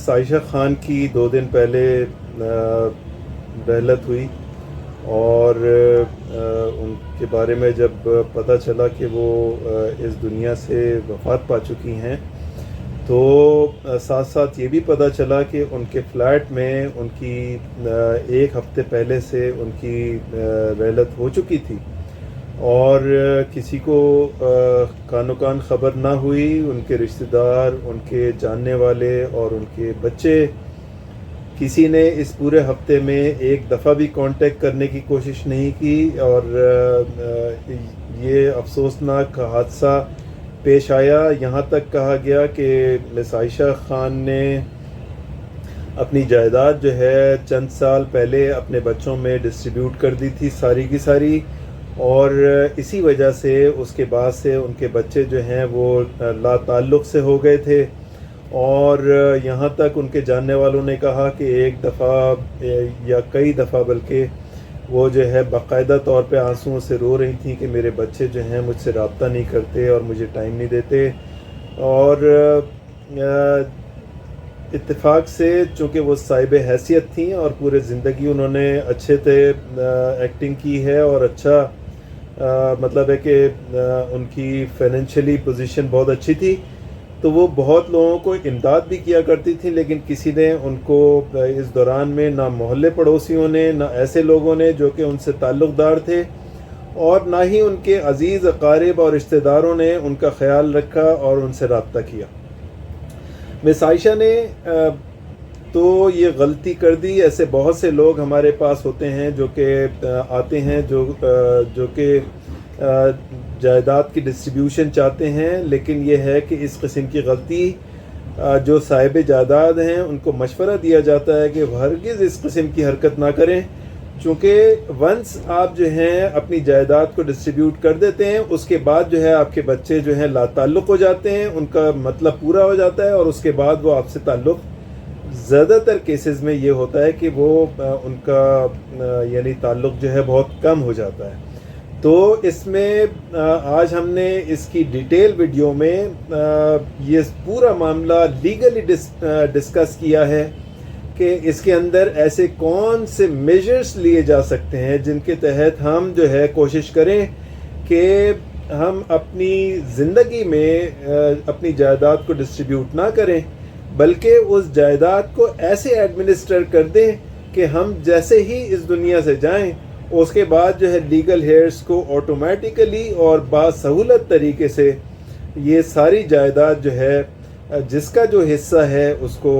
عائشہ خان کی 2 دن پہلے دہلت ہوئی اور ان کے بارے میں جب پتہ چلا کہ وہ اس دنیا سے وفات پا چکی ہیں تو ساتھ ساتھ یہ بھی پتہ چلا کہ ان کے فلیٹ میں ان کی 1 ہفتے پہلے سے ان کی دہلت ہو چکی تھی اور کسی کو کان و کان خبر نہ ہوئی. ان کے رشتہ دار، ان کے جاننے والے اور ان کے بچے، کسی نے اس پورے ہفتے میں ایک دفعہ بھی کانٹیکٹ کرنے کی کوشش نہیں کی اور یہ افسوسناک حادثہ پیش آیا. یہاں تک کہا گیا کہ مس عائشہ خان نے اپنی جائیداد جو ہے چند سال پہلے اپنے بچوں میں ڈسٹریبیوٹ کر دی تھی ساری کی ساری، اور اسی وجہ سے اس کے بعد سے ان کے بچے جو ہیں وہ لا تعلق سے ہو گئے تھے. اور یہاں تک ان کے جاننے والوں نے کہا کہ ایک دفعہ یا کئی دفعہ بلکہ وہ جو ہے باقاعدہ طور پہ آنسوؤں سے رو رہی تھیں کہ میرے بچے جو ہیں مجھ سے رابطہ نہیں کرتے اور مجھے ٹائم نہیں دیتے. اور اتفاق سے چونکہ وہ صاحب حیثیت تھیں اور پورے زندگی انہوں نے اچھے سے ایکٹنگ کی ہے اور اچھا مطلب ہے کہ ان کی فائنینشلی پوزیشن بہت اچھی تھی، تو وہ بہت لوگوں کو امداد بھی کیا کرتی تھی، لیکن کسی نے ان کو اس دوران میں نہ محلے پڑوسیوں نے، نہ ایسے لوگوں نے جو کہ ان سے تعلق دار تھے، اور نہ ہی ان کے عزیز اقارب اور رشتہ داروں نے ان کا خیال رکھا اور ان سے رابطہ کیا. مس عائشہ نے تو یہ غلطی کر دی. ایسے بہت سے لوگ ہمارے پاس ہوتے ہیں جو کہ آتے ہیں جو کہ جائیداد کی ڈسٹریبیوشن چاہتے ہیں، لیکن یہ ہے کہ اس قسم کی غلطی جو صاحب جائیداد ہیں ان کو مشورہ دیا جاتا ہے کہ ہرگز اس قسم کی حرکت نہ کریں، چونکہ ونس آپ جو ہیں اپنی جائیداد کو ڈسٹریبیوٹ کر دیتے ہیں اس کے بعد جو ہے آپ کے بچے جو ہیں لا تعلق ہو جاتے ہیں، ان کا مطلب پورا ہو جاتا ہے، اور اس کے بعد وہ آپ سے تعلق زیادہ تر کیسز میں یہ ہوتا ہے کہ وہ ان کا یعنی تعلق جو ہے بہت کم ہو جاتا ہے. تو اس میں آج ہم نے اس کی ڈیٹیل ویڈیو میں یہ پورا معاملہ لیگلی ڈسکس کیا ہے کہ اس کے اندر ایسے کون سے میجرز لیے جا سکتے ہیں جن کے تحت ہم جو ہے کوشش کریں کہ ہم اپنی زندگی میں اپنی جائیداد کو ڈسٹریبیوٹ نہ کریں، بلکہ اس جائیداد کو ایسے ایڈمنسٹر کر دیں کہ ہم جیسے ہی اس دنیا سے جائیں اس کے بعد جو ہے لیگل ہیئرس کو آٹومیٹیکلی اور باسہولت طریقے سے یہ ساری جائیداد جو ہے جس کا جو حصہ ہے اس کو